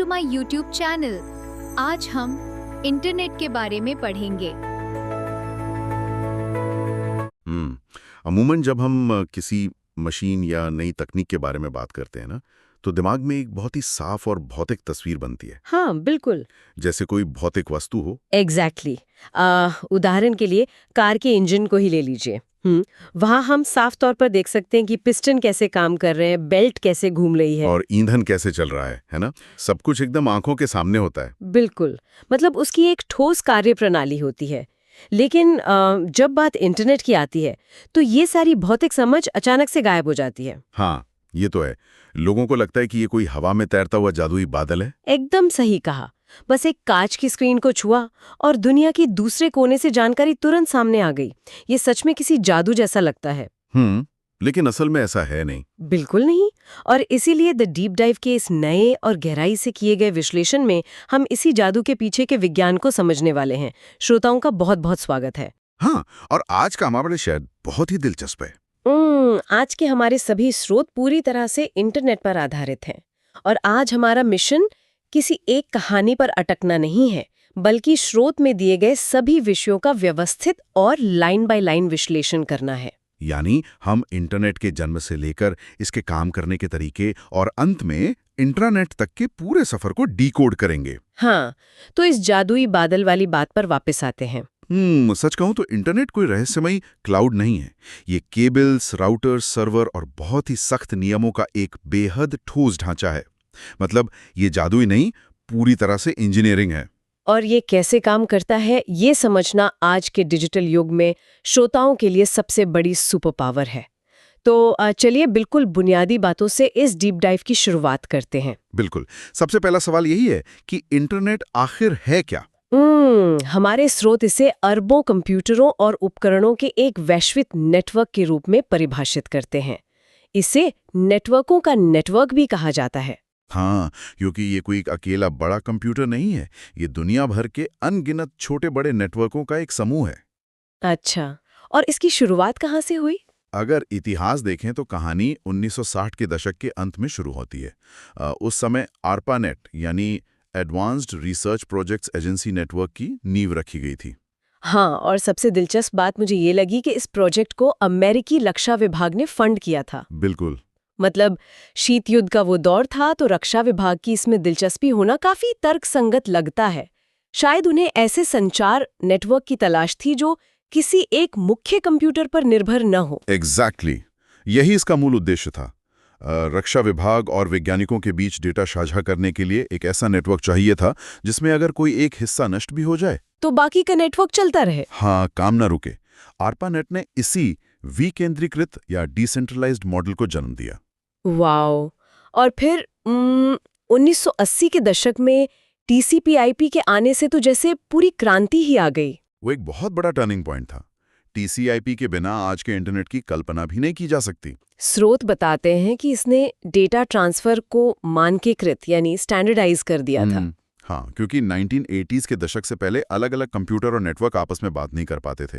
To my YouTube channel. आज हम internet के बारे में पढ़ेंगे। अमूमन जब हम किसी मशीन या नई तकनीक के बारे में बात करते हैं ना, तो दिमाग में एक बहुत ही साफ और भौतिक तस्वीर बनती है। हाँ, बिल्कुल। जैसे कोई भौतिक वस्तु हो। एग्जैक्टली उदाहरण के लिए कार के इंजन को ही ले लीजिए। वहाँ हम साफ तौर पर देख सकते हैं कि पिस्टन कैसे काम कर रहे हैं, बेल्ट कैसे घूम रही है और ईंधन कैसे चल रहा है ना? सब कुछ एकदम आंखों के सामने होता है। बिल्कुल, मतलब उसकी एक ठोस कार्य प्रणाली होती है। लेकिन जब बात इंटरनेट की आती है तो ये सारी भौतिक समझ अचानक से गायब हो जाती है। हाँ, ये तो है। लोगों को लगता है कि ये कोई हवा में तैरता हुआ जादुई बादल है। एकदम सही कहा। बस एक कांच की स्क्रीन को छुआ और दुनिया की दूसरे कोने से जानकारी तुरंत सामने आ गई। ये सच में किसी जादू जैसा लगता है। लेकिन असल में ऐसा है नहीं। बिल्कुल नहीं। और इसीलिए द डीप डाइव के इस नए और गहराई से किए गए विश्लेषण में हम इसी जादू के पीछे के विज्ञान को समझने वाले हैं। श्रोताओं का बहुत बहुत स्वागत है। हाँ, और आज का हमारा शायद बहुत ही दिलचस्प है। आज के हमारे सभी स्रोत पूरी तरह से इंटरनेट पर आधारित हैं। और आज हमारा मिशन किसी एक कहानी पर अटकना नहीं है, बल्कि स्रोत में दिए गए सभी विषयों का व्यवस्थित और लाइन बाय लाइन विश्लेषण करना है। यानी हम इंटरनेट के जन्म से लेकर इसके काम करने के तरीके और अंत में इंट्रानेट तक के पूरे सफर को डीकोड करेंगे। हाँ, तो इस जादुई बादल वाली बात पर वापस आते हैं। सच कहूं तो इंटरनेट कोई रहस्यमयी क्लाउड नहीं है। ये केबल्स, राउटर्स, सर्वर और बहुत ही सख्त नियमों का एक बेहद ठोस ढांचा है। मतलब ये जादुई नहीं, पूरी तरह से इंजीनियरिंग है। और ये कैसे काम करता है, ये समझना आज के डिजिटल युग में श्रोताओं के लिए सबसे बड़ी सुपर पावर है। तो चलिए बिल्कुल बुनियादी बातों से इस डीप डाइव की शुरुआत करते हैं। बिल्कुल। सबसे पहला सवाल यही है कि इंटरनेट आखिर है क्या? हमारे स्रोत इसे अरबों कंप्यूटरों और उपकरणों के एक वैश्विक नेटवर्क के रूप में परिभाषित करते हैं। इसे नेटवर्कों का नेटवर्क भी कहा जाता है। हाँ, क्योंकि ये कोई एक अकेला बड़ा कंप्यूटर नहीं है। ये दुनिया भर के अनगिनत छोटे बड़े नेटवर्कों का एक समूह है। अच्छा, और इसकी शुरुआत कहाँ से हुई? अगर इतिहास देखें तो कहानी 1960 के दशक के अंत में शुरू होती है। उस समय आरपानेट यानी advanced research projects agency network की नींव रखी गई थी। हाँ, और सबसे दिलचस्प बात मुझे ये लगी कि इस प्रोजेक्ट को अमेरिकी रक्षा विभाग ने फंड किया था। बिल्कुल। मतलब शीत युद्ध का वो दौर था, तो रक्षा विभाग की इसमें दिलचस्पी होना काफी तर्कसंगत लगता है। शायद उन्हें ऐसे संचार नेटवर्क की तलाश थी जो किसी एक मुख्य कंप्यूटर पर निर्भर न हो। एग्जैक्टली, यही इसका मूल उद्देश्य था। रक्षा विभाग और वैज्ञानिकों के बीच डेटा साझा करने के लिए एक ऐसा नेटवर्क चाहिए था जिसमें अगर कोई एक हिस्सा नष्ट भी हो जाए तो बाकी का नेटवर्क चलता रहे। हाँ, काम ना रुके। आरपानेट ने इसी विकेंद्रीकृत या डिसेंट्रलाइज्ड मॉडल को जन्म दिया। वाओ! और फिर 1980 के दशक में टीसीपी/आईपी के आने से तो जैसे पूरी क्रांति ही आ गई। वो एक बहुत बड़ा टर्निंग पॉइंट था। टीसीपी/आईपी के बिना आज के इंटरनेट की कल्पना भी नहीं की जा सकती। स्रोत बताते हैं कि इसने डेटा ट्रांसफर को मानकीकृत यानी स्टैंडर्डाइज कर दिया था। हाँ, क्योंकि 1980s के दशक से पहले अलग अलग कंप्यूटर और नेटवर्क आपस में बात नहीं कर पाते थे।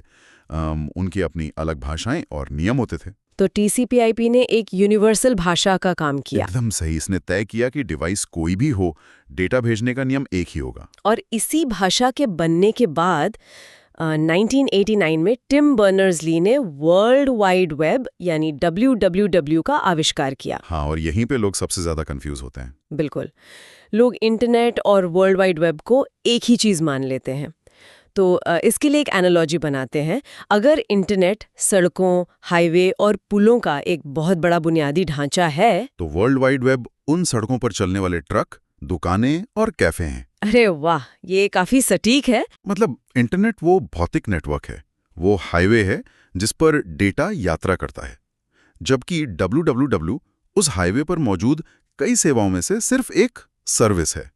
उनकी अपनी अलग भाषाएं और नियम होते थे। तो टीसीपी/आईपी ने एक यूनिवर्सल भाषा का काम किया। एकदम सही। इसने तय किया कि डिवाइस कोई भी हो, डेटा भेजने का नियम एक ही होगा। और इसी भाषा के बनने के बाद 1989 में टिम बर्नर्स-ली ने वर्ल्ड वाइड वेब यानी WWW का आविष्कार किया। हाँ, और यहीं पे लोग सबसे ज्यादा कंफ्यूज होते हैं। बिल्कुल, लोग इंटरनेट और वर्ल्ड वाइड वेब को एक ही चीज मान लेते हैं। तो इसके लिए एक एनालॉजी बनाते हैं। अगर इंटरनेट सड़कों, हाईवे और पुलों का एक बहुत बड़ा बुनियादी ढांचा है, तो वर्ल्ड वाइड वेब उन सड़कों पर चलने वाले ट्रक, दुकानें और कैफे हैं। अरे वाह, ये काफी सटीक है। मतलब इंटरनेट वो भौतिक नेटवर्क है, वो हाईवे है जिस पर डेटा यात्रा करता है, जबकि WWW उस हाईवे पर मौजूद कई सेवाओं में से सिर्फ एक सर्विस है।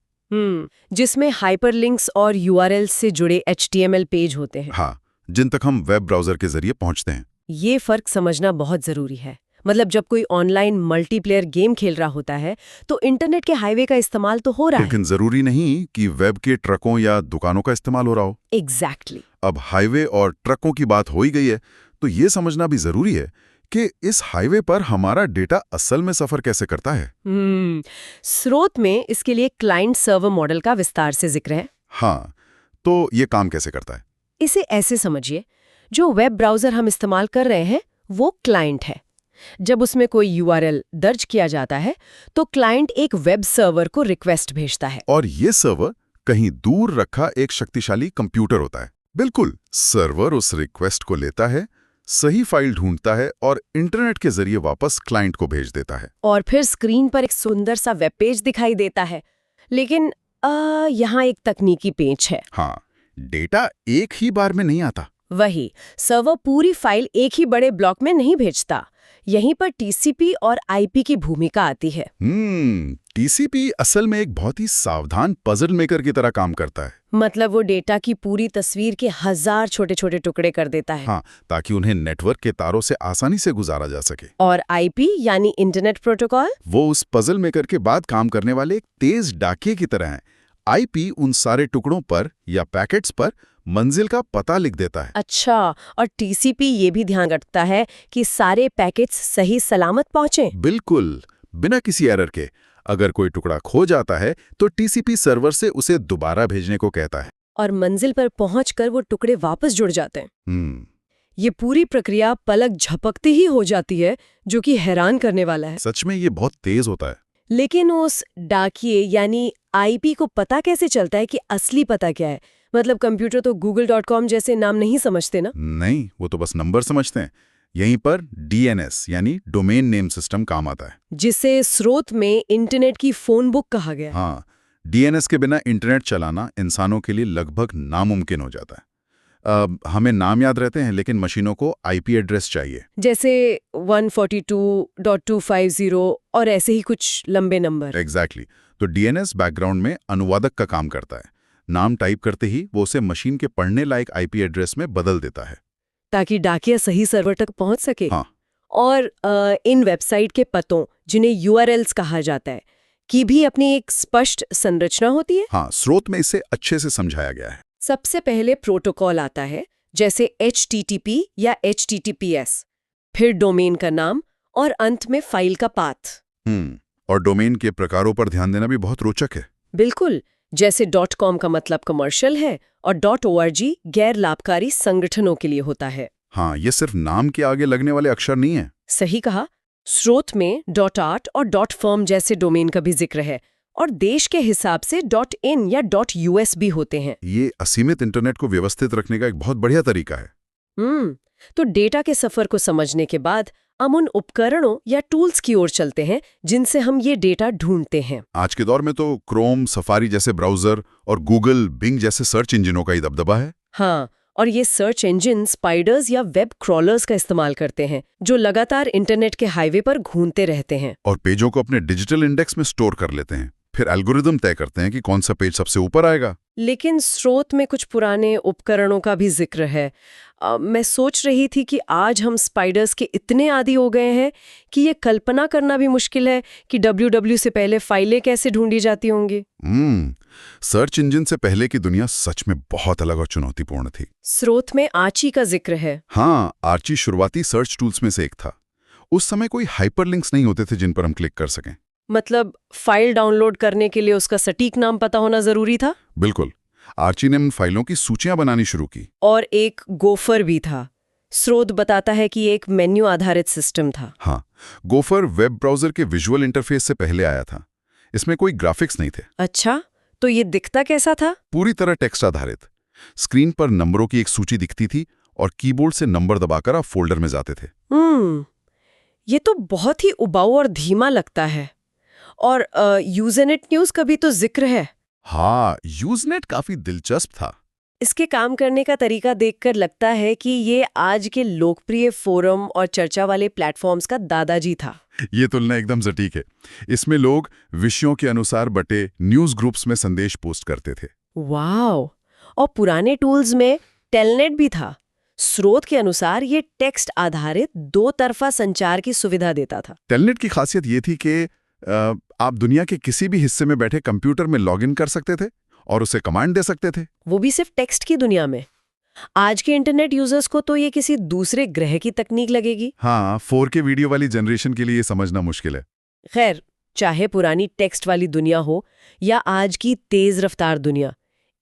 जिसमें हाइपरलिंक्स और URL से जुड़े HTML पेज होते हैं। हाँ, जिन तक हम वेब ब्राउजर के जरिए पहुंचते हैं। ये फर्क समझना बहुत जरूरी है। मतलब जब कोई ऑनलाइन मल्टीप्लेयर गेम खेल रहा होता है तो इंटरनेट के हाईवे का इस्तेमाल तो हो रहा है, लेकिन जरूरी नहीं कि वेब के ट्रकों या दुकानों का इस्तेमाल हो रहा हो। एग्जैक्टली। अब हाईवे और ट्रकों की बात हो ही गई है तो ये समझना भी जरूरी है कि इस हाईवे पर हमारा डेटा असल में सफर कैसे करता है। स्रोत में इसके लिए क्लाइंट सर्वर मॉडल का विस्तार से जिक्र है। हाँ, तो ये काम कैसे करता है? इसे ऐसे समझिए, जो वेब ब्राउज़र हम इस्तेमाल कर रहे हैं वो क्लाइंट है। जब उसमें कोई यूआरएल दर्ज किया जाता है तो क्लाइंट एक वेब सर्वर को रिक्वेस्ट भेजता है। और ये सर्वर कहीं दूर रखा एक शक्तिशाली कंप्यूटर होता है। बिल्कुल, सर्वर उस रिक्वेस्ट को लेता है, सही फाइल ढूंढता है और इंटरनेट के जरिए वापस क्लाइंट को भेज देता है। और फिर स्क्रीन पर एक सुंदर सा वेब पेज दिखाई देता है। लेकिन यहाँ एक तकनीकी पेंच है। हाँ, डेटा एक ही बार में नहीं आता। वही, सर्वर पूरी फाइल एक ही बड़े ब्लॉक में नहीं भेजता। यहीं पर टीसीपी और आईपी की भूमिका आती है। टीसीपी असल में एक बहुत ही सावधान पजल मेकर की तरह काम करता है। मतलब वो डेटा की पूरी तस्वीर के 1000 छोटे-छोटे टुकड़े कर देता है। हाँ, ताकि उन्हें नेटवर्क के तारों से आसानी से गुजारा जा सके। और आईपी यानी इंटरनेट प्रोटोकॉल, वो उस पजल मेकर के बाद काम करने वाले एक तेज डाकिये की तरह है। आईपी उन सारे टुकड़ों पर या पैकेट्स पर मंजिल का पता लिख देता है। अच्छा, और टीसीपी ये भी ध्यान रखता है कि सारे पैकेट्स सही सलामत पहुंचे। बिल्कुल, बिना किसी एरर के। अगर कोई टुकड़ा खो जाता है तो टीसीपी सर्वर से उसे दोबारा भेजने को कहता है। और मंजिल पर पहुंचकर वो टुकड़े वापस जुड़ जाते हैं। ये पूरी प्रक्रिया पलक झपकती ही हो जाती है, जो कि हैरान करने वाला है। सच में ये बहुत तेज होता है। लेकिन उस डाकिये यानी आईपी को पता कैसे चलता है कि असली पता क्या है? मतलब कंप्यूटर तो google.com जैसे नाम नहीं समझते ना? नहीं, वो तो बस नंबर समझते हैं। यहीं पर डीएनएस यानी डोमेन नेम सिस्टम काम आता है, जिसे स्रोत में इंटरनेट की फोन बुक कहा गया है। हाँ, डीएनएस के बिना इंटरनेट चलाना इंसानों के लिए लगभग नामुमकिन हो जाता है। हमें नाम याद रहते हैं, लेकिन मशीनों को आईपी एड्रेस चाहिए, जैसे 142.250 और ऐसे ही कुछ लंबे नंबर। एग्जैक्टली। तो डीएनएस बैकग्राउंड में अनुवादक का काम करता है। नाम टाइप करते ही वो उसे मशीन के पढ़ने लायक आईपी एड्रेस में बदल देता है, ताकि डाकिया सही सर्वर तक पहुंच सके। हाँ। और इन वेबसाइट के पतों, जिन्हें यूआरएल्स कहा जाता है, की भी अपनी एक स्पष्ट संरचना होती है। हाँ, स्रोत में इसे अच्छे से समझाया गया है। सबसे पहले प्रोटोकॉल आता है, जैसे HTTP या HTTPS, फिर डोमेन का नाम और अंत में फाइल का पाथ। और डोमेन के प्रकारों पर ध्यान देना भी बहुत रोचक है। बिल्कुल, जैसे .com का मतलब कमर्शियल है और .org गैर लाभकारी संगठनों के लिए होता है। हाँ, ये सिर्फ नाम के आगे लगने वाले अक्षर नहीं है। सही कहा। स्रोत में .art और .firm जैसे डोमेन का भी जिक्र है, और देश के हिसाब से .in या .us भी होते हैं। ये असीमित इंटरनेट को व्यवस्थित रखने का एक बहुत बढ़िया तरीका है। तो डेटा के सफर को समझने के बाद हम उन उपकरणों या टूल्स की ओर चलते हैं जिनसे हम ये डेटा ढूंढते हैं। आज के दौर में तो क्रोम, सफारी जैसे ब्राउजर और गूगल, बिंग जैसे सर्च इंजनों का ही दबदबा है। हाँ, और ये सर्च इंजन स्पाइडर्स या वेब क्रॉलर्स का इस्तेमाल करते हैं, जो लगातार इंटरनेट के हाईवे पर घूमते रहते हैं और पेजों को अपने डिजिटल इंडेक्स में स्टोर कर लेते हैं। फिर एल्गोरिदम तय करते हैं कि कौन सा पेज सबसे ऊपर आएगा। लेकिन स्रोत में कुछ पुराने उपकरणों का भी जिक्र है। मैं सोच रही थी कि आज हम स्पाइडर्स के इतने आदी हो गए हैं कि ये कल्पना करना भी मुश्किल है कि www से पहले फाइलें कैसे ढूंढी जाती होंगी। सर्च इंजन से पहले की दुनिया सच में बहुत अलग और चुनौतीपूर्ण थी। स्रोत में आर्ची का जिक्र है। हाँ, आर्ची शुरुआती सर्च टूल्स में से एक था। उस समय कोई हाइपरलिंक्स नहीं होते थे जिन पर हम क्लिक कर सकें। मतलब फाइल डाउनलोड करने के लिए उसका सटीक नाम पता होना जरूरी था। बिल्कुल। आर्ची ने इन फाइलों की सूचियां बनानी शुरू की। और एक गोफर भी था। स्रोत बताता है कि एक मेन्यू आधारित सिस्टम था। हाँ, गोफर वेब ब्राउजर के विजुअल इंटरफेस से पहले आया था। इसमें कोई ग्राफिक्स नहीं थे। अच्छा, तो ये दिखता कैसा था? पूरी तरह टेक्स्ट आधारित। स्क्रीन पर नंबरों की एक सूची दिखती थी और कीबोर्ड से नंबर दबाकर आप फोल्डर में जाते थे। ये तो बहुत ही उबाऊ और धीमा लगता है। और यूजरनेट न्यूज का भी तो जिक्र है। हाँ, यूजनेट काफी दिलचस्प था। इसके काम करने का तरीका देखकर लगता है कि ये आज के लोकप्रिय फोरम और चर्चा वाले प्लेटफॉर्म्स का दादाजी था। ये तुलना एकदम सटीक है। इसमें लोग विषयों के अनुसार बटे न्यूज ग्रुप्स में संदेश पोस्ट करते थे। वाव! और पुराने टूल्स में टेलनेट भी था। स्रोत के अनुसार ये टेक्स्ट आधारित दो तरफा संचार की सुविधा देता था। टेलनेट की खासियत ये थी कि आप दुनिया के किसी भी हिस्से में बैठे कंप्यूटर में लॉगिन कर सकते थे और उसे कमांड दे सकते थे। वो भी सिर्फ टेक्स्ट की दुनिया में। आज के इंटरनेट यूजर्स को तो ये किसी दूसरे ग्रह की तकनीक लगेगी। हाँ, 4K वीडियो वाली जनरेशन के लिए ये समझना मुश्किल है। खैर, चाहे पुरानी टेक्स्ट वाली दुनिया हो या आज की तेज रफ्तार दुनिया,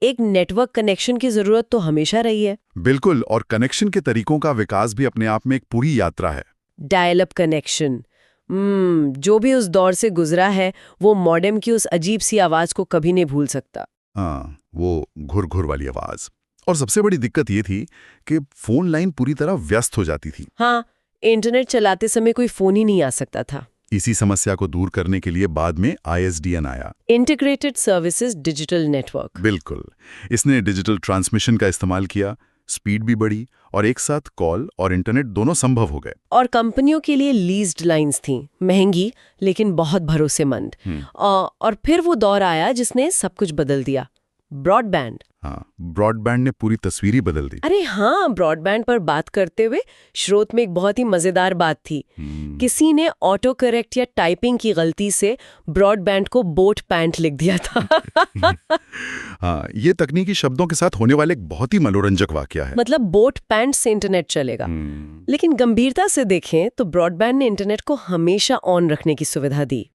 एक नेटवर्क कनेक्शन की जरूरत तो हमेशा रही है। बिल्कुल, और कनेक्शन के तरीकों का विकास भी अपने आप में एक पूरी यात्रा है। डायल अप कनेक्शन, जो भी उस दौर से गुजरा है वो मॉडेम की उस अजीब सी आवाज को कभी नहीं भूल सकता। हाँ, वो घुर घुर वाली आवाज। और सबसे बड़ी दिक्कत ये थी कि फोन लाइन पूरी तरह व्यस्त हो जाती थी। हाँ, इंटरनेट चलाते समय कोई फोन ही नहीं आ सकता था। इसी समस्या को दूर करने के लिए बाद में ISDN आया, इंटीग्रेटेड सर्विसेज डिजिटल नेटवर्क। बिल्कुल। इसने डिजिटल ट्रांसमिशन का इस्तेमाल किया, स्पीड भी बढ़ी और एक साथ कॉल और इंटरनेट दोनों संभव हो गए। और कंपनियों के लिए लीज्ड लाइंस थीं, महंगी लेकिन बहुत भरोसेमंद। और फिर वो दौर आया जिसने सब कुछ बदल दिया, ब्रॉडबैंड। हाँ, ब्रॉडबैंड ने पूरी तस्वीर ही बदल दी। अरे हाँ, ब्रॉडबैंड पर बात करते हुए स्रोत में एक बहुत ही मजेदार बात थी। किसी ने ऑटो करेक्ट या टाइपिंग की गलती से ब्रॉडबैंड को बोट पैंट लिख दिया था। हाँ, ये तकनीकी शब्दों के साथ होने वाले एक बहुत ही मनोरंजक वाकया है। मतलब बोट पैंट से इंटरनेट चलेगा। लेकिन गंभीरता से देखें तो ब्रॉडबैंड ने इंटरनेट को हमेशा ऑन रखने की सुविधा दी।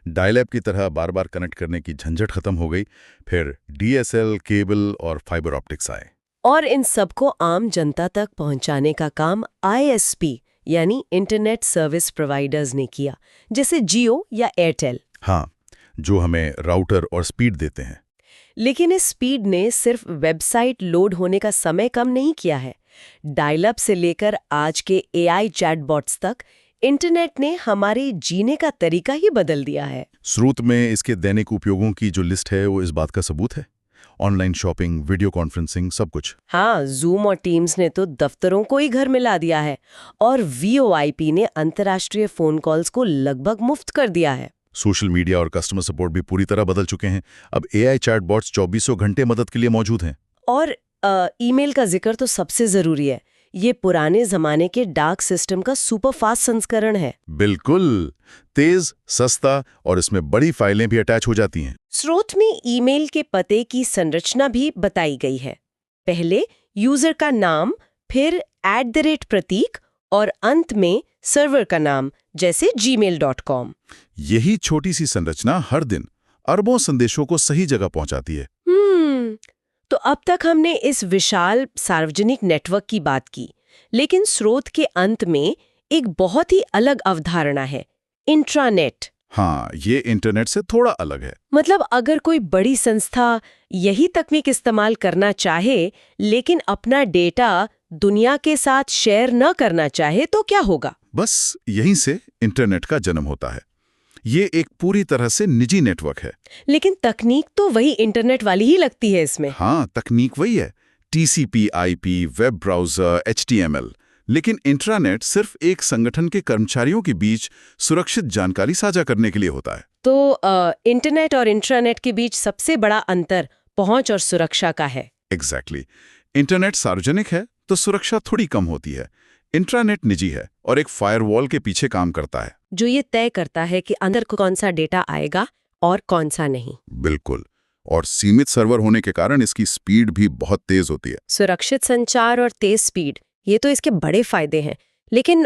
डायल अप की तरह बार बार कनेक्ट करने की झंझट खत्म हो गई। फिर DSL, केबल और फाइबर ऑप्टिक्स आए। और इन सबको आम जनता तक पहुंचाने का काम ISP यानी इंटरनेट सर्विस प्रोवाइडर्स ने किया, जैसे जियो या एयरटेल। हाँ, जो हमें राउटर और स्पीड देते हैं। लेकिन इस स्पीड ने सिर्फ वेबसाइट लोड होने का समय कम नहीं किया है। डायल अप से लेकर आज के AI चैटबॉट्स तक इंटरनेट ने हमारे जीने का तरीका ही बदल दिया है। स्रोत में इसके दैनिक उपयोगों की जो लिस्ट है वो इस बात का सबूत है। ऑनलाइन शॉपिंग, वीडियो कॉन्फ्रेंसिंग, सब कुछ। हाँ, जूम और टीम्स ने तो दफ्तरों को ही घर में ला दिया है और VoIP ने अंतर्राष्ट्रीय फोन कॉल्स को लगभग मुफ्त कर दिया है। सोशल मीडिया और कस्टमर सपोर्ट भी पूरी तरह बदल चुके हैं। अब AI चैटबॉट्स 24 घंटे मदद के लिए मौजूद हैं। और ईमेल का जिक्र तो सबसे जरूरी है। ये पुराने जमाने के डाक सिस्टम का सुपर फास्ट संस्करण है। बिल्कुल, तेज, सस्ता और इसमें बड़ी फाइलें भी अटैच हो जाती हैं। स्रोत में ईमेल के पते की संरचना भी बताई गई है। पहले यूजर का नाम, फिर @प्रतीक और अंत में सर्वर का नाम, जैसे gmail.com। यही छोटी सी संरचना हर दिन अरबों संदेशों को सही जगह पहुंचाती है। तो अब तक हमने इस विशाल सार्वजनिक नेटवर्क की बात की, लेकिन स्रोत के अंत में एक बहुत ही अलग अवधारणा है, इंट्रानेट। हाँ, ये इंटरनेट से थोड़ा अलग है। मतलब अगर कोई बड़ी संस्था यही तकनीक इस्तेमाल करना चाहे लेकिन अपना डेटा दुनिया के साथ शेयर न करना चाहे तो क्या होगा? बस यहीं से इंटरनेट का जन्म होता है। ये एक पूरी तरह से निजी नेटवर्क है। लेकिन तकनीक तो वही इंटरनेट वाली ही लगती है इसमें। हाँ, तकनीक वही है, TCP/IP, वेब ब्राउजर, HTML। लेकिन इंट्रानेट सिर्फ एक संगठन के कर्मचारियों के बीच सुरक्षित जानकारी साझा करने के लिए होता है। तो इंटरनेट और इंट्रानेट के बीच सबसे बड़ा अंतर पहुंच और सुरक्षा का है। एग्जैक्टली। इंटरनेट सार्वजनिक है तो सुरक्षा थोड़ी कम होती है। इंट्रानेट निजी है और एक फायरवॉल के पीछे काम करता है, जो ये तय करता है कि अंदर कौन सा डेटा आएगा और कौन सा नहीं। बिल्कुल। और सीमित सर्वर होने के कारण इसकी स्पीड भी बहुत तेज होती है। सुरक्षित संचार और तेज स्पीड, ये तो इसके बड़े फायदे हैं। लेकिन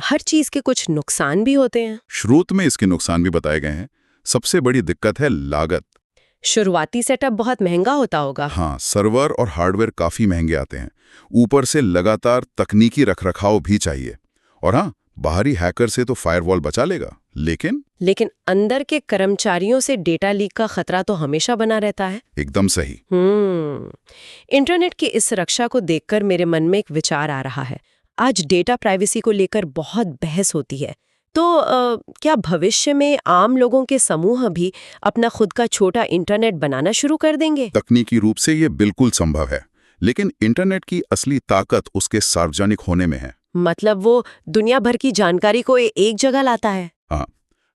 हर चीज के कुछ नुकसान भी होते हैं। स्रोत में इसके नुकसान भी बताए गए हैं। सबसे बड़ी दिक्कत है लागत। शुरुआती सेटअप बहुत महंगा होता होगा। हाँ, सर्वर और हार्डवेयर काफी महंगे आते हैं। ऊपर से लगातार तकनीकी रखरखाव भी चाहिए। और हाँ, बाहरी हैकर से तो फायरवॉल बचा लेगा, लेकिन अंदर के कर्मचारियों से डेटा लीक का खतरा तो हमेशा बना रहता है। एकदम सही। इंटरनेट की इस सुरक्षा को देखकर मेरे मन में एक विचार आ रहा है। आज डेटा प्राइवेसी को लेकर बहुत बहस होती है। तो क्या भविष्य में आम लोगों के समूह भी अपना खुद का छोटा इंटरनेट बनाना शुरू कर देंगे? तकनीकी रूप से ये बिल्कुल संभव है, लेकिन इंटरनेट की असली ताकत उसके सार्वजनिक होने में है। मतलब वो दुनिया भर की जानकारी को एक जगह लाता है। हाँ,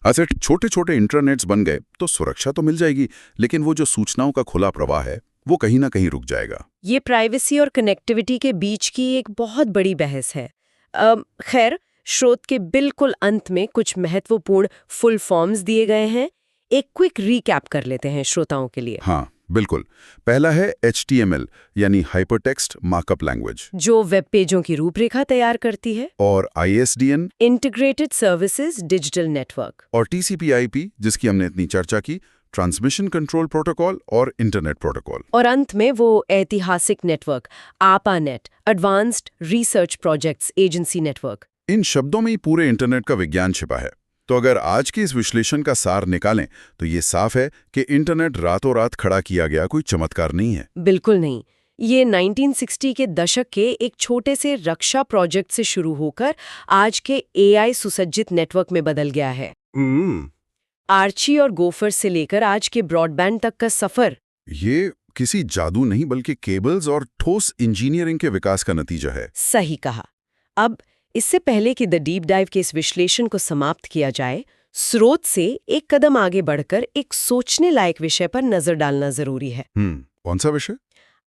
ऐसे छोटे छोटे इंटरनेट्स बन गए तो सुरक्षा तो मिल जाएगी, लेकिन वो जो सूचनाओं का खुला प्रवाह है वो कहीं ना कहीं रुक जाएगा। ये प्राइवेसी और कनेक्टिविटी के बीच की एक बहुत बड़ी बहस है। खैर, स्रोत के बिल्कुल अंत में कुछ महत्वपूर्ण फुल फॉर्म्स दिए गए हैं। एक क्विक रीकैप कर लेते हैं श्रोताओं के लिए। हाँ, बिल्कुल। पहला है HTML यानी हाइपरटेक्स्ट मार्कअप लैंग्वेज, जो वेब पेजों की रूपरेखा तैयार करती है। और ISDN integrated services digital network. और TCP/IP जिसकी हमने इतनी चर्चा की, ट्रांसमिशन कंट्रोल प्रोटोकॉल और इंटरनेट प्रोटोकॉल। और अंत में वो ऐतिहासिक network ARPANET, advanced research projects agency network. इन शब्दों में ही पूरे इंटरनेट का विज्ञान छिपा है। तो अगर आज के इस विश्लेषण का सार निकालें तो ये साफ है कि इंटरनेट रातों रात खड़ा किया गया कोई चमत्कार नहीं है। बिल्कुल नहीं। ये 1960 के दशक के एक छोटे से रक्षा प्रोजेक्ट से शुरू होकर आज के AI सुसज्जित नेटवर्क में बदल गया है। आर्ची और गोफर से लेकर आज के ब्रॉडबैंड तक का सफर। ये किसी जादू नहीं बल्कि केबल्स और ठोस इंजीनियरिंग के विकास का नतीजा है। सही कहा। अब इससे पहले कि द डीप डाइव के इस विश्लेषण को समाप्त किया जाए, स्रोत से एक कदम आगे बढ़कर एक सोचने लायक विषय पर नजर डालना जरूरी है। कौन सा विषय?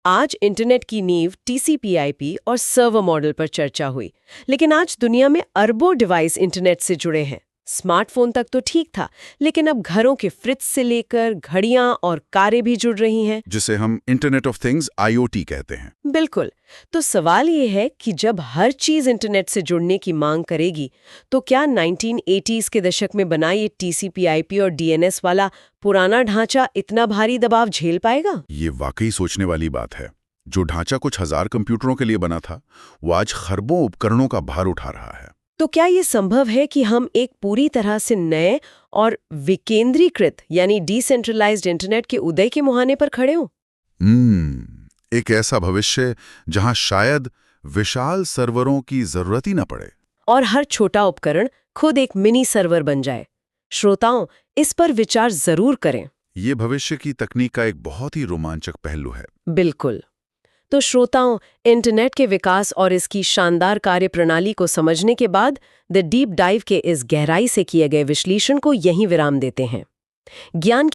आज इंटरनेट की नींव TCP/IP और सर्वर मॉडल पर चर्चा हुई, लेकिन आज दुनिया में अरबों डिवाइस इंटरनेट से जुड़े हैं। स्मार्टफोन तक तो ठीक था, लेकिन अब घरों के फ्रिज से लेकर घड़ियां और कारें भी जुड़ रही हैं, जिसे हम इंटरनेट ऑफ थिंग्स IoT कहते हैं। बिल्कुल। तो सवाल ये है कि जब हर चीज इंटरनेट से जुड़ने की मांग करेगी, तो क्या 1980s के दशक में बना ये TCP/IP और DNS वाला पुराना ढांचा इतना भारी दबाव झेल पाएगा? ये वाकई सोचने वाली बात है। जो ढांचा कुछ हजार कंप्यूटरों के लिए बना था, वो आज खरबों उपकरणों का भार उठा रहा है। तो क्या ये संभव है कि हम एक पूरी तरह से नए और विकेंद्रीकृत यानी डिसेंट्रलाइज्ड इंटरनेट के उदय के मुहाने पर खड़े हों? एक ऐसा भविष्य जहां शायद विशाल सर्वरों की जरूरत ही न पड़े और हर छोटा उपकरण खुद एक मिनी सर्वर बन जाए। श्रोताओं, इस पर विचार जरूर करें। ये भविष्य की तकनीक का एक बहुत ही रोमांचक पहलू है। बिल्कुल। तो श्रोताओं, इंटरनेट के विकास और इसकी शानदार कार्यप्रणाली को समझने के बाद द डीप डाइव के इस गहराई से किए गए विश्लेषण को यहीं विराम देते हैं। ज्ञान